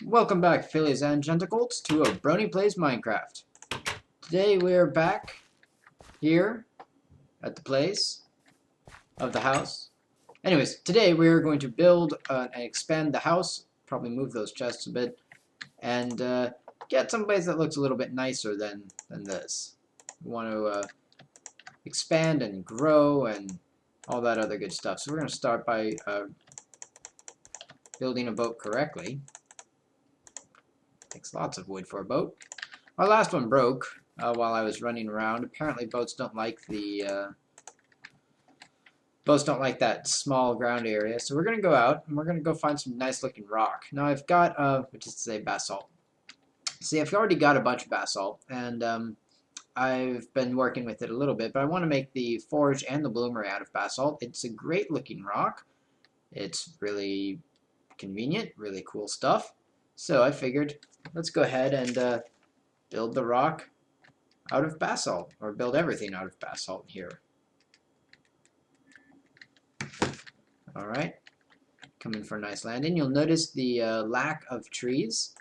Welcome back, fillies and genticles, to a Brony Plays Minecraft. Today we're back here at the place of the house. Anyways, today we're going to build and expand the house, probably move those chests a bit, and get someplace that looks a little bit nicer than this. We want to expand and grow and all that other good stuff. So we're going to start by building a boat correctly. Takes lots of wood for a boat. Our last one broke while I was running around. Apparently boats don't like that small ground area. So we're going to go out and we're going to go find some nice looking rock. Now I've got, which is to say basalt. See, I've already got a bunch of basalt and I've been working with it a little bit, but I want to make the forge and the bloomery out of basalt. It's a great looking rock. It's really convenient, really cool stuff. So I figured, let's go ahead and build the rock out of basalt, or build everything out of basalt here. Alright, coming for a nice landing. You'll notice the lack of trees.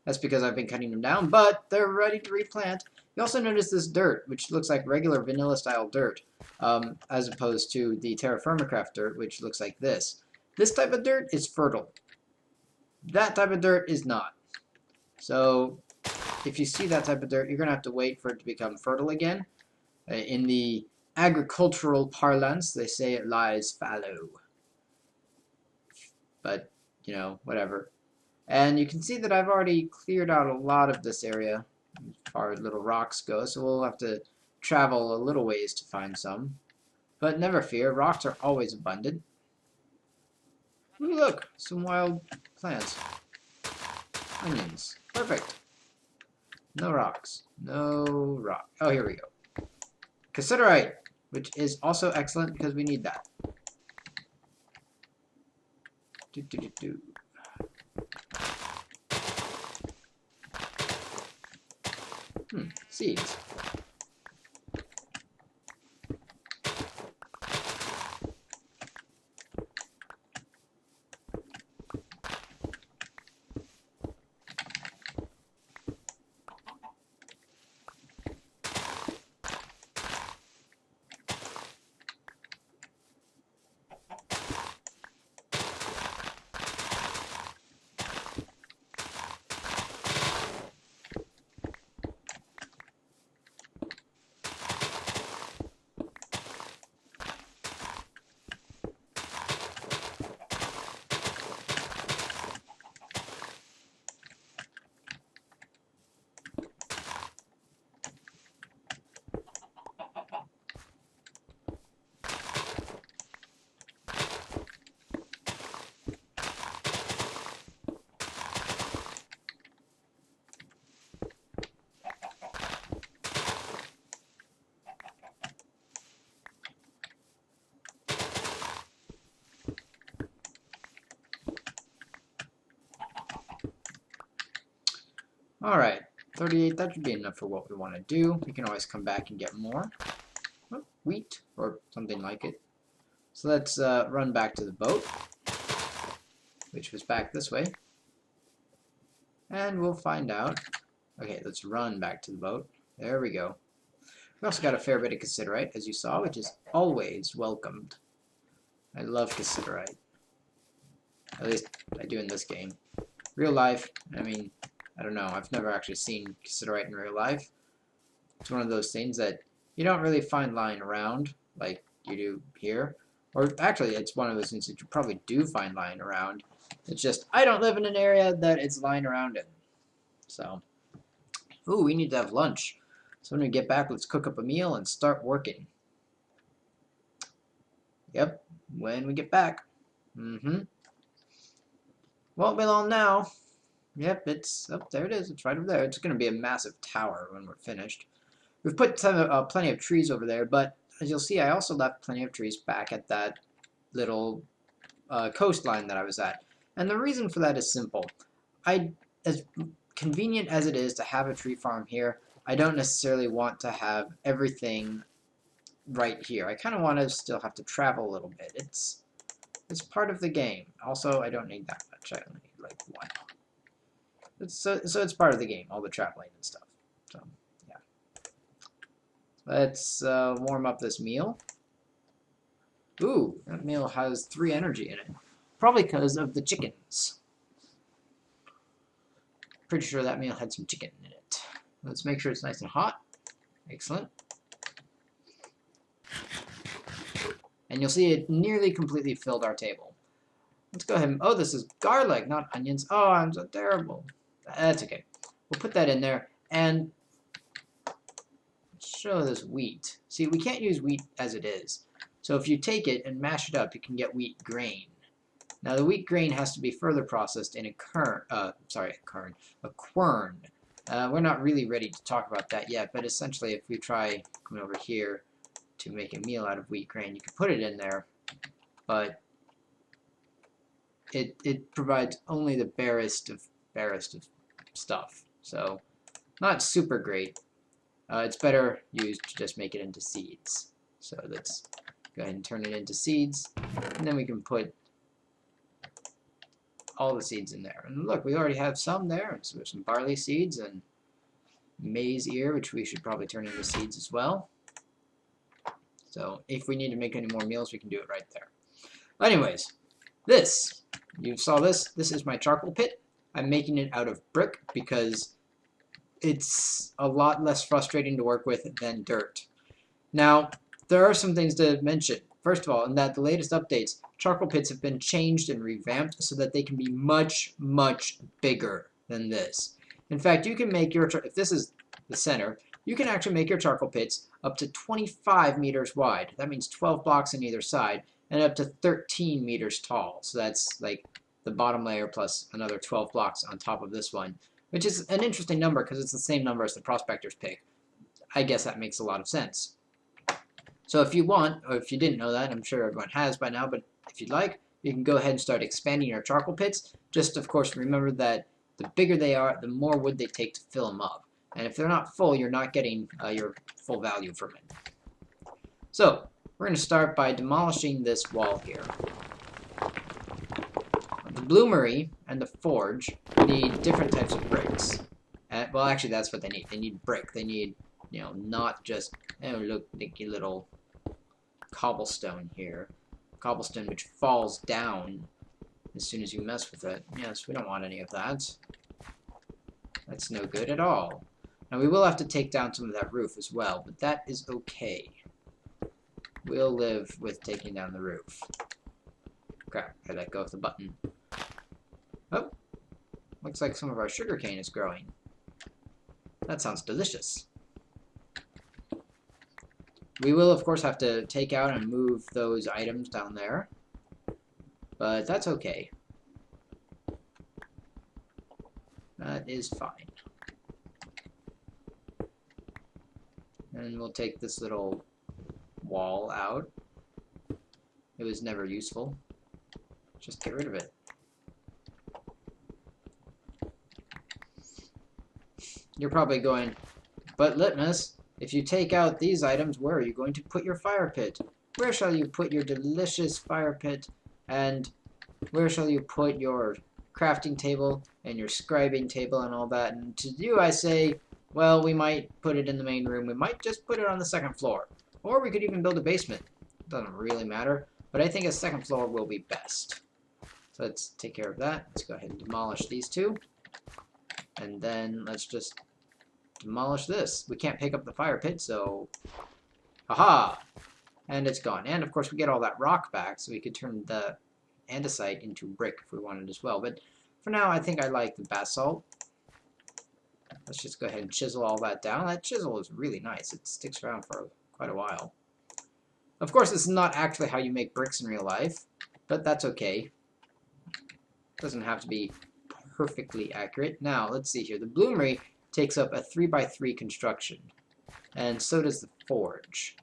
That's because I've been cutting them down, but they're ready to replant. You also notice this dirt, which looks like regular vanilla style dirt, as opposed to the TerraFirma craft dirt, which looks like this. This type of dirt is fertile. That type of dirt is not. So if you see that type of dirt, you're going to have to wait for it to become fertile again. In the agricultural parlance, they say it lies fallow. But, you know, whatever. And you can see that I've already cleared out a lot of this area as far as little rocks go, so we'll have to travel a little ways to find some. But never fear, rocks are always abundant. Ooh, look, some wild plants. Onions. Perfect. No rocks. No rock. Oh, here we go. Cassiterite, which is also excellent because we need that. Seeds. Alright, 38, that should be enough for what we want to do. We can always come back and get more. Oh, wheat, or something like it. So let's run back to the boat, which was back this way. And we'll find out. Okay, let's run back to the boat. There we go. We also got a fair bit of cassiterite, as you saw, which is always welcomed. I love cassiterite. At least I do in this game. Real life, I mean, I don't know, I've never actually seen cassiterite in real life. It's one of those things that you don't really find lying around like you do here. Or actually, it's one of those things that you probably do find lying around. It's just, I don't live in an area that it's lying around in. So, ooh, we need to have lunch. So when we get back, let's cook up a meal and start working. Yep, when we get back. Won't be long now. Yep, it's up there. It is. It's right over there. It's going to be a massive tower when we're finished. We've put plenty of trees over there, but as you'll see, I also left plenty of trees back at that little coastline that I was at. And the reason for that is simple. As convenient as it is to have a tree farm here, I don't necessarily want to have everything right here. I kind of want to still have to travel a little bit. It's part of the game. Also, I don't need that much. I only need like 1. So it's part of the game, all the trap lane and stuff. So yeah, let's warm up this meal. Ooh, that meal has 3 energy in it, probably because of the chickens. Pretty sure that meal had some chicken in it. Let's make sure it's nice and hot. Excellent. And you'll see it nearly completely filled our table. Let's go ahead and, oh, this is garlic, not onions. Oh, I'm so terrible. That's okay. We'll put that in there and show this wheat. See, we can't use wheat as it is. So if you take it and mash it up, you can get wheat grain. Now the wheat grain has to be further processed in a quern. We're not really ready to talk about that yet, but essentially if we try coming over here to make a meal out of wheat grain, you can put it in there, but it provides only the barest of stuff. So not super great. It's better used to just make it into seeds. So let's go ahead and turn it into seeds, and then we can put all the seeds in there. And look, we already have some there. So there's some barley seeds and maize ear, which we should probably turn into seeds as well. So if we need to make any more meals, we can do it right there. Anyways, this, you saw this. This is my charcoal pit. I'm making it out of brick because it's a lot less frustrating to work with than dirt. Now, there are some things to mention. First of all, in that the latest updates, charcoal pits have been changed and revamped so that they can be much, much bigger than this. In fact, you can make your, if this is the center, you can actually make your charcoal pits up to 25 meters wide. That means 12 blocks on either side, and up to 13 meters tall. So that's like the bottom layer plus another 12 blocks on top of this one, which is an interesting number because it's the same number as the prospector's pick. I guess that makes a lot of sense. So if you want, or if you didn't know that, I'm sure everyone has by now, but if you'd like, you can go ahead and start expanding your charcoal pits. Just, of course, remember that the bigger they are, the more wood they take to fill them up. And if they're not full, you're not getting your full value from it. So we're going to start by demolishing this wall here. The bloomery and the forge need different types of bricks. Well, actually, that's what they need. They need brick. They need, you know, not just, oh, look, Nicky little cobblestone here. Cobblestone which falls down as soon as you mess with it. Yes, we don't want any of that. That's no good at all. Now we will have to take down some of that roof as well, but that is okay. We'll live with taking down the roof. Crap, I let go of the button. Oh, looks like some of our sugarcane is growing. That sounds delicious. We will, of course, have to take out and move those items down there, but that's okay. That is fine. And we'll take this little wall out. It was never useful. Just get rid of it. You're probably going, but Litmus, if you take out these items, where are you going to put your fire pit? Where shall you put your delicious fire pit? And where shall you put your crafting table and your scribing table and all that? And to you I say, well, we might put it in the main room. We might just put it on the second floor. Or we could even build a basement. It doesn't really matter. But I think a second floor will be best. So let's take care of that. Let's go ahead and demolish these two. And then let's just demolish this. We can't pick up the fire pit, so haha! And it's gone. And of course we get all that rock back, so we could turn the andesite into brick if we wanted as well. But for now, I think I like the basalt. Let's just go ahead and chisel all that down. That chisel is really nice. It sticks around for quite a while. Of course, this is not actually how you make bricks in real life, but that's okay. It doesn't have to be perfectly accurate. Now, let's see here. The bloomery takes up a 3x3 construction, and so does the forge.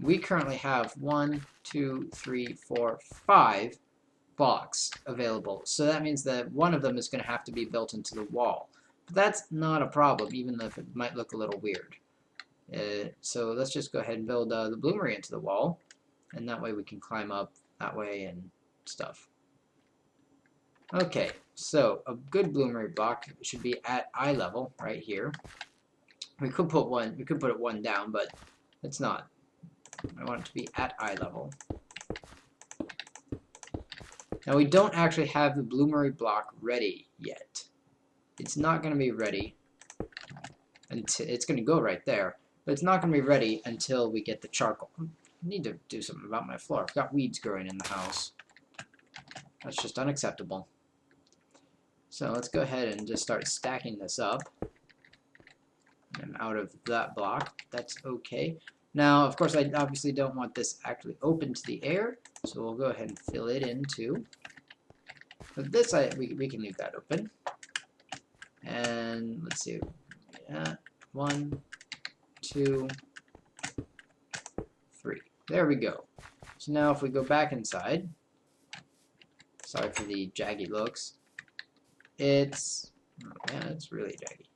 We currently have 1, 2, 3, 4, 5 blocks available, so that means that one of them is going to have to be built into the wall. But that's not a problem, even though it might look a little weird. So let's just go ahead and build the bloomery into the wall, and that way we can climb up that way and stuff. Okay, So a good bloomery block should be at eye level right here. We could put it one down, but it's not. I want it to be at eye level. Now we don't actually have the bloomery block ready yet. It's not going to be ready until it's going to go right there, but it's not going to be ready until we get the charcoal. I need to do something about my floor. I've got weeds growing in the house. That's just unacceptable. So let's go ahead and just start stacking this up. I'm out of that block. That's okay. Now, of course, I obviously don't want this actually open to the air, so we'll go ahead and fill it in too. But this, we can leave that open. And let's see. Yeah, 1, 2, 3. There we go. So now if we go back inside, sorry for the jaggy looks, it's, oh man, it's really jaggy.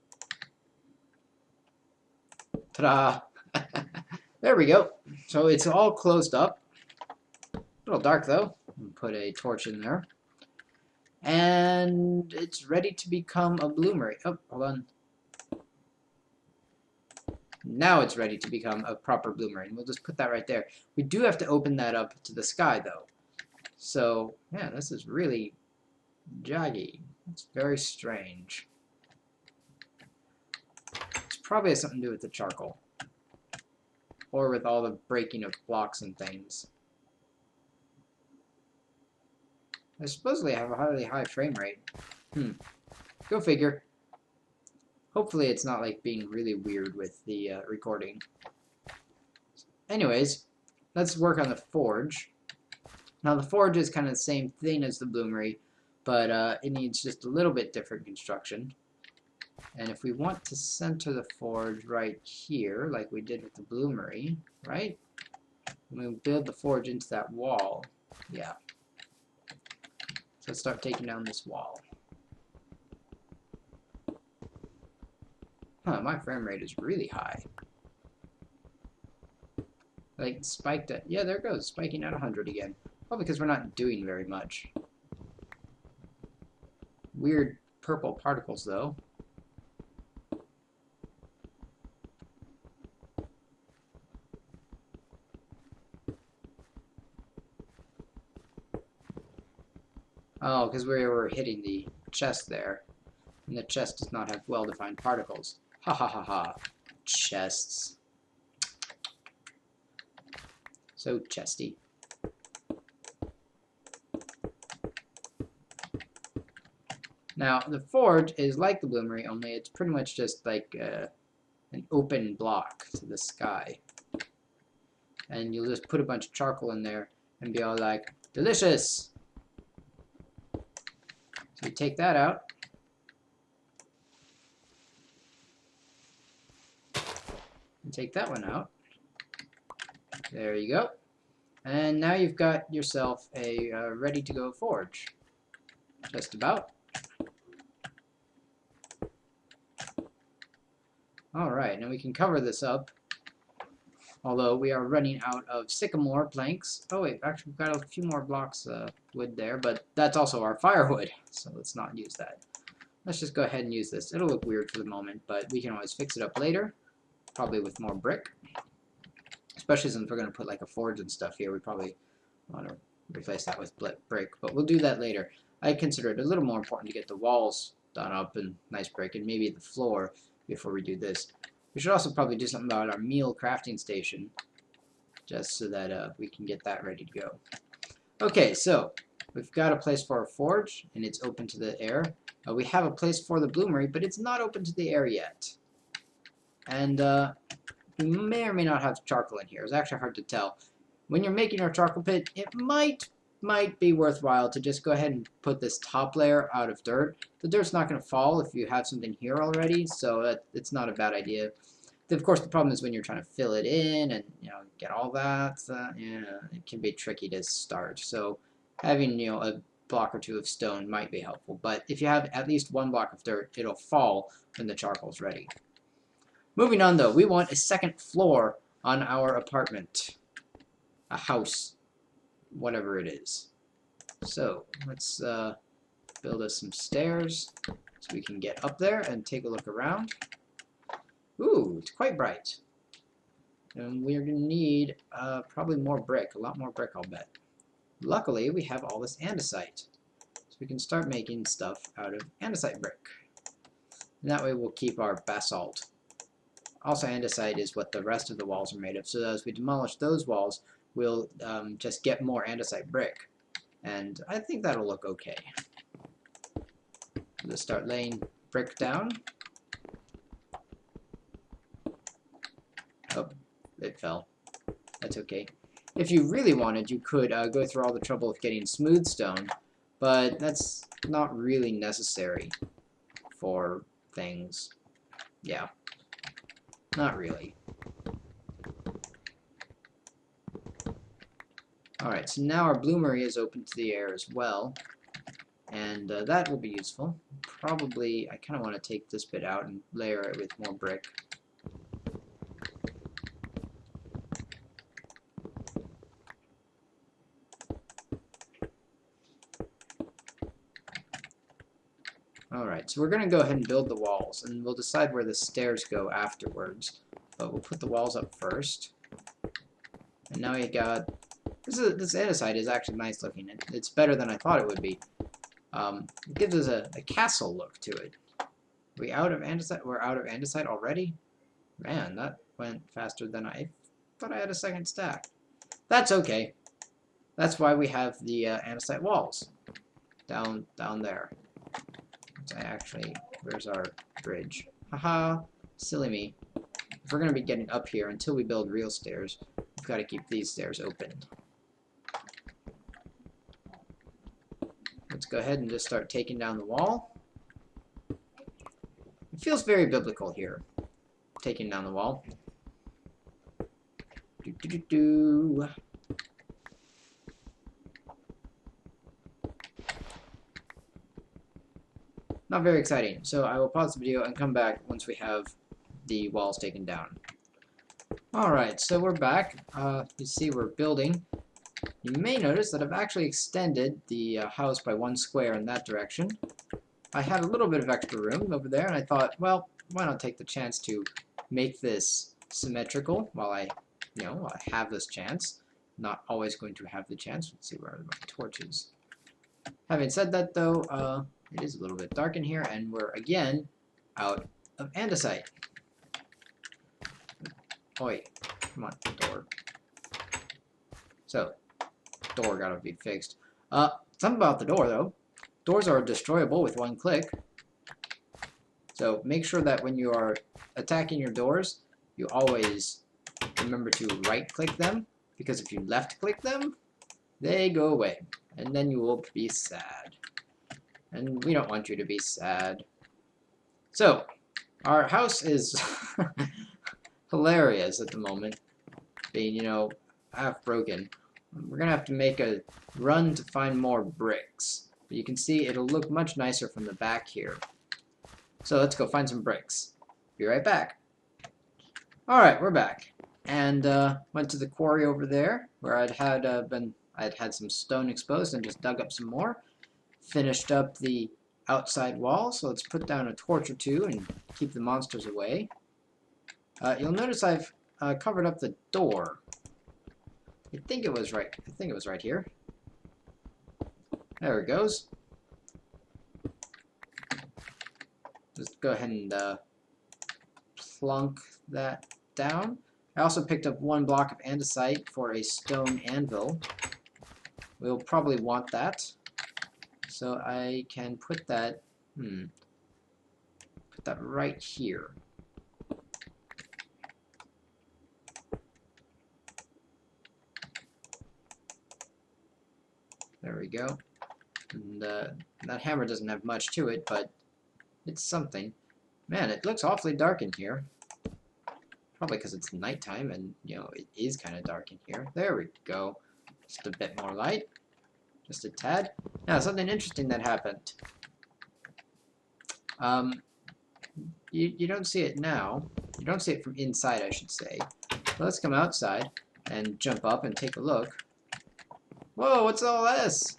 Ta-da! There we go. So it's all closed up. A little dark though. Put a torch in there. And it's ready to become a bloomery. Oh, hold on. Now it's ready to become a proper bloomery. And we'll just put that right there. We do have to open that up to the sky though. So, yeah, this is really jaggy. It's very strange. It's probably has something to do with the charcoal. Or with all the breaking of blocks and things. I supposedly have a highly high frame rate. Go figure. Hopefully it's not like being really weird with the recording. Anyways, let's work on the forge. Now the forge is kind of the same thing as the bloomery, but it needs just a little bit different construction. And if we want to center the forge right here, like we did with the bloomery, right? We'll build the forge into that wall. Yeah. So let's start taking down this wall. Huh, my frame rate is really high. Like, spiked at, yeah, there it goes, spiking at 100 again. Probably because we're not doing very much. Weird purple particles, though. Oh, because we were hitting the chest there. And the chest does not have well-defined particles. Ha ha ha ha. Chests. So chesty. Now, the forge is like the bloomery, only it's pretty much just like an open block to the sky. And you'll just put a bunch of charcoal in there and be all like, delicious! So you take that out. And take that one out. There you go. And now you've got yourself a ready-to-go forge. Just about. Alright, now we can cover this up. Although we are running out of sycamore planks. Oh wait, actually we've got a few more blocks of wood there, but that's also our firewood, so let's not use that. Let's just go ahead and use this. It'll look weird for the moment, but we can always fix it up later. Probably with more brick. Especially since we're going to put like a forge and stuff here, we probably want to replace that with brick, but we'll do that later. I consider it a little more important to get the walls done up and nice brick, and maybe the floor before we do this. We should also probably do something about our meal crafting station, just so that we can get that ready to go. Okay, so we've got a place for our forge, and it's open to the air. We have a place for the bloomery, but it's not open to the air yet. And we may or may not have charcoal in here. It's actually hard to tell. When you're making our charcoal pit, it might be worthwhile to just go ahead and put this top layer out of dirt. The dirt's not going to fall if you have something here already, so it's not a bad idea. Of course, the problem is when you're trying to fill it in and get all that. Yeah, it can be tricky to start. So having a block or two of stone might be helpful. But if you have at least one block of dirt, it'll fall when the charcoal's ready. Moving on, though, we want a second floor on our apartment, a house, whatever it is. So let's build us some stairs so we can get up there and take a look around. Ooh, it's quite bright. And we're going to need probably more brick, a lot more brick, I'll bet. Luckily, we have all this andesite, so we can start making stuff out of andesite brick. And that way we'll keep our basalt. Also, andesite is what the rest of the walls are made of, so as we demolish those walls, we'll just get more andesite brick. And I think that'll look okay. Let's start laying brick down. Oh, it fell. That's okay. If you really wanted, you could go through all the trouble of getting smooth stone, but that's not really necessary for things. Yeah, not really. Alright, so now our bloomery is open to the air as well, and that will be useful. Probably, I kind of want to take this bit out and layer it with more brick. Alright, so we're going to go ahead and build the walls, and we'll decide where the stairs go afterwards. But we'll put the walls up first. And now we got... This andesite is actually nice looking. It's better than I thought it would be. It gives us a castle look to it. Are we out of andesite? We're out of andesite already? Man, that went faster than I thought I had a second stack. That's okay. That's why we have the andesite walls. Down there. So where's our bridge? Haha, silly me. If we're going to be getting up here until we build real stairs, we've got to keep these stairs open. Let's go ahead and just start taking down the wall. It feels very biblical here, taking down the wall. Do-do-do-do. Not very exciting, so I will pause the video and come back once we have the walls taken down. Alright, so we're back. You see we're building. You may notice that I've actually extended the house by 1 square in that direction. I had a little bit of extra room over there, and I thought, well, why not take the chance to make this symmetrical while I have this chance. Not always going to have the chance. Let's see, where are my torches? Having said that, though, it is a little bit dark in here, and we're again out of andesite. Oi, come on, door. So, door gotta be fixed. Something about the door, though. Doors are destroyable with 1 click. So make sure that when you are attacking your doors, you always remember to right-click them, because if you left-click them, they go away, and then you will be sad. And we don't want you to be sad. So, our house is hilarious at the moment, being, half broken. We're going to have to make a run to find more bricks. But you can see it'll look much nicer from the back here. So let's go find some bricks. Be right back. Alright, we're back. And went to the quarry over there, where I'd had some stone exposed and just dug up some more. Finished up the outside wall, so let's put down a torch or two and keep the monsters away. You'll notice I've covered up the door. I think it was right here. There it goes. Just go ahead and plunk that down. I also picked up 1 block of andesite for a stone anvil. We'll probably want that. So I can put that, right here. There we go. And that hammer doesn't have much to it, but it's something. Man, it looks awfully dark in here. Probably because it's nighttime and, it is kind of dark in here. There we go. Just a bit more light. Just a tad. Now, something interesting that happened. You don't see it now. You don't see it from inside, I should say. So let's come outside and jump up and take a look. Whoa, what's all this?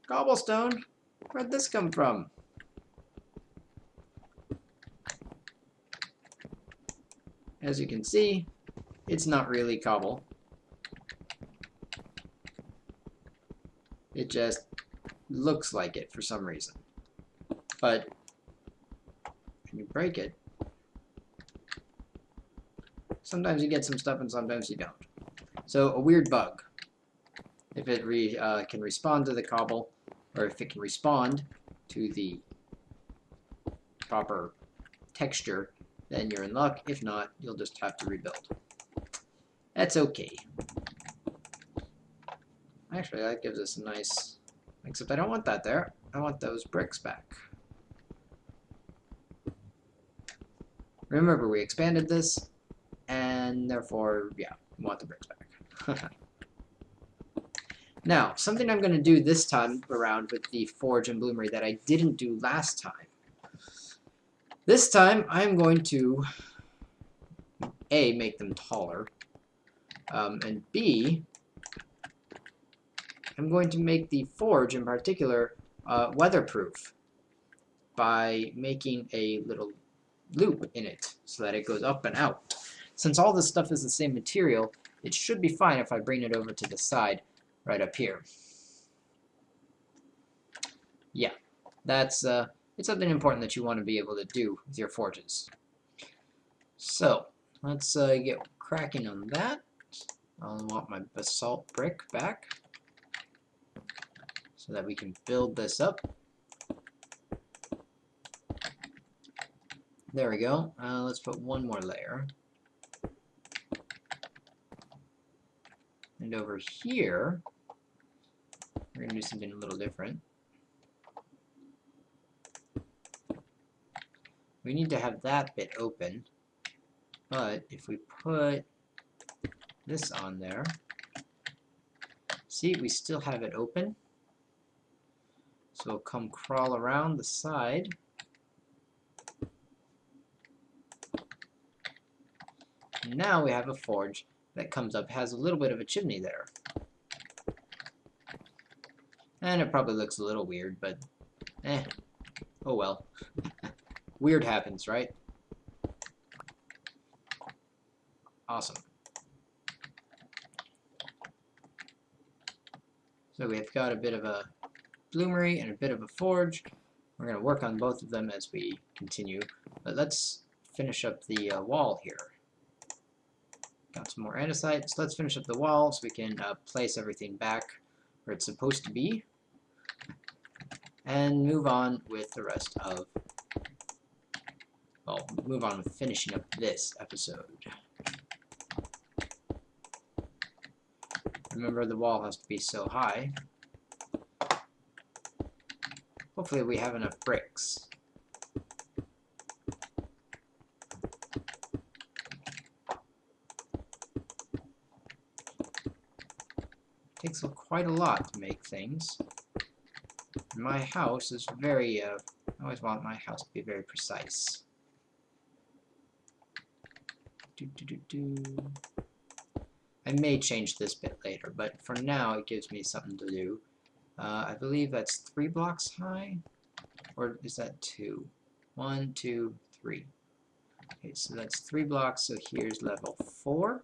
Cobblestone? Where'd this come from? As you can see, it's not really cobble. It just looks like it for some reason. But when you break it, sometimes you get some stuff and sometimes you don't. So a weird bug. If it can respond to the cobble, or if it can respond to the proper texture, then you're in luck. If not, you'll just have to rebuild. That's okay. Actually, that gives us a nice... Except I don't want that there. I want those bricks back. Remember, we expanded this, and therefore, yeah, we want the bricks back. Now, something I'm going to do this time around with the forge and bloomery that I didn't do last time. This time, I'm going to, A, make them taller, and B, I'm going to make the forge in particular weatherproof by making a little loop in it so that it goes up and out. Since all this stuff is the same material, it should be fine if I bring it over to the side right up here. Yeah, that's it's something important that you want to be able to do with your forges. So let's get cracking on that. I'll want my basalt brick back so that we can build this up. There we go. Let's put one more layer. And over here, we're going to do something a little different. We need to have that bit open, but if we put this on there, see, we still have it open. So it'll come crawl around the side. And now we have a forge that comes up, has a little bit of a chimney there. And it probably looks a little weird, but oh well. Weird happens, right? Awesome. So we've got a bit of a bloomery and a bit of a forge. We're going to work on both of them as we continue. But let's finish up the wall here. Got some more andesite, so let's finish up the wall so we can place everything back where it's supposed to be. And move on with the rest of... Well, move on with finishing up this episode. Remember, the wall has to be so high. Hopefully we have enough bricks. It takes quite a lot to make things. My house is very, I always want my house to be very precise. I may change this bit later, but for now it gives me something to do. I believe that's 3 blocks high, or is that 2? 1, 2, 3. Okay, so that's 3 blocks, so here's level 4,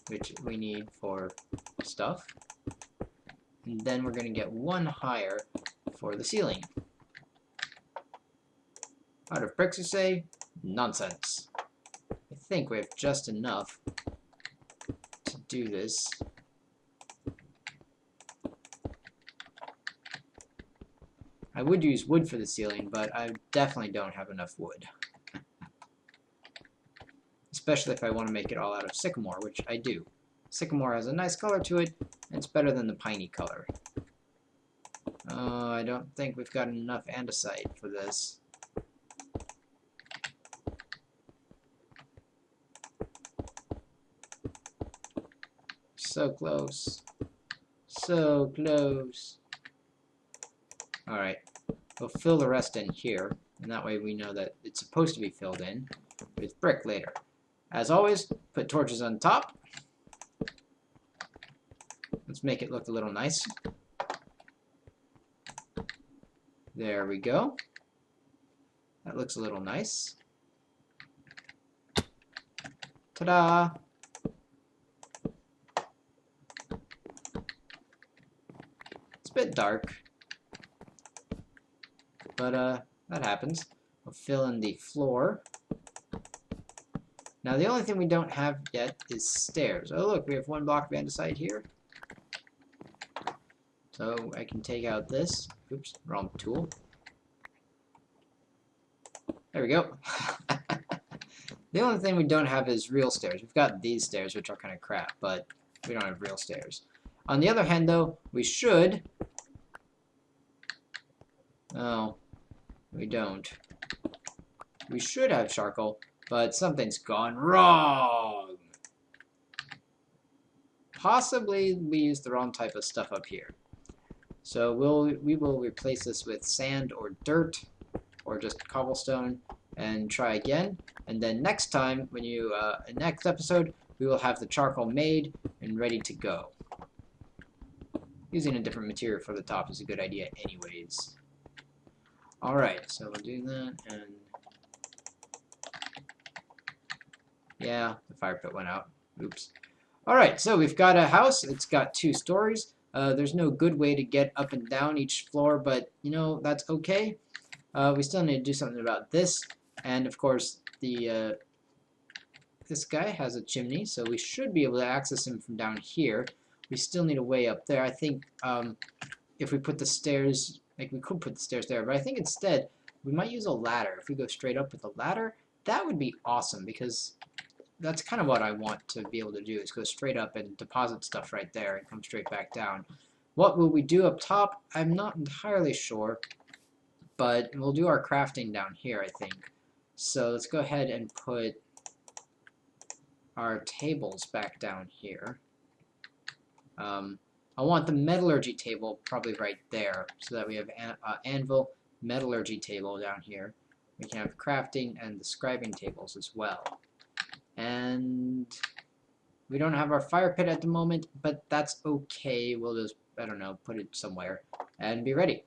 which we need for stuff. And then we're going to get 1 higher for the ceiling. Out of bricks, you say? Nonsense. I think we have just enough to do this. I would use wood for the ceiling, but I definitely don't have enough wood. Especially if I want to make it all out of sycamore, which I do. Sycamore has a nice color to it, and it's better than the piney color. I don't think we've got enough andesite for this. So close. So close. Alright. We'll fill the rest in here, and that way we know that it's supposed to be filled in with brick later. As always, put torches on top. Let's make it look a little nice. There we go. That looks a little nice. Ta-da! It's a bit dark, but that happens. We'll fill in the floor. Now the only thing we don't have yet is stairs. Oh look, we have one block of andesite here. So I can take out this. Oops, wrong tool. There we go. The only thing we don't have is real stairs. We've got these stairs, which are kind of crap, but we don't have real stairs. On the other hand, though, we should... Oh, we don't. We should have charcoal, but something's gone wrong. Possibly we used the wrong type of stuff up here. So we will replace this with sand or dirt, or just cobblestone, and try again. And then next time, when you next episode, we will have the charcoal made and ready to go. Using a different material for the top is a good idea anyways. Alright, so we'll do that, and yeah, the fire pit went out. Oops. Alright, so we've got a house. It's got 2 stories. There's no good way to get up and down each floor, but you know, that's okay. We still need to do something about this, and of course the this guy has a chimney, so we should be able to access him from down here. We still need a way up there. I think if we put the stairs, like we could put the stairs there, but I think instead we might use a ladder. If we go straight up with a ladder, that would be awesome, because that's kind of what I want to be able to do, is go straight up and deposit stuff right there and come straight back down. What will we do up top? I'm not entirely sure, but we'll do our crafting down here, I think. So let's go ahead and put our tables back down here. I want the metallurgy table probably right there, so that we have anvil, metallurgy table down here. We can have crafting and the scribing tables as well. And we don't have our fire pit at the moment, but that's okay. We'll just, I don't know, put it somewhere and be ready.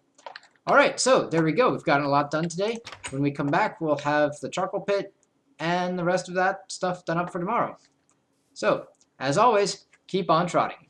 Alright, so there we go. We've gotten a lot done today. When we come back, we'll have the charcoal pit and the rest of that stuff done up for tomorrow. So, as always, keep on trotting.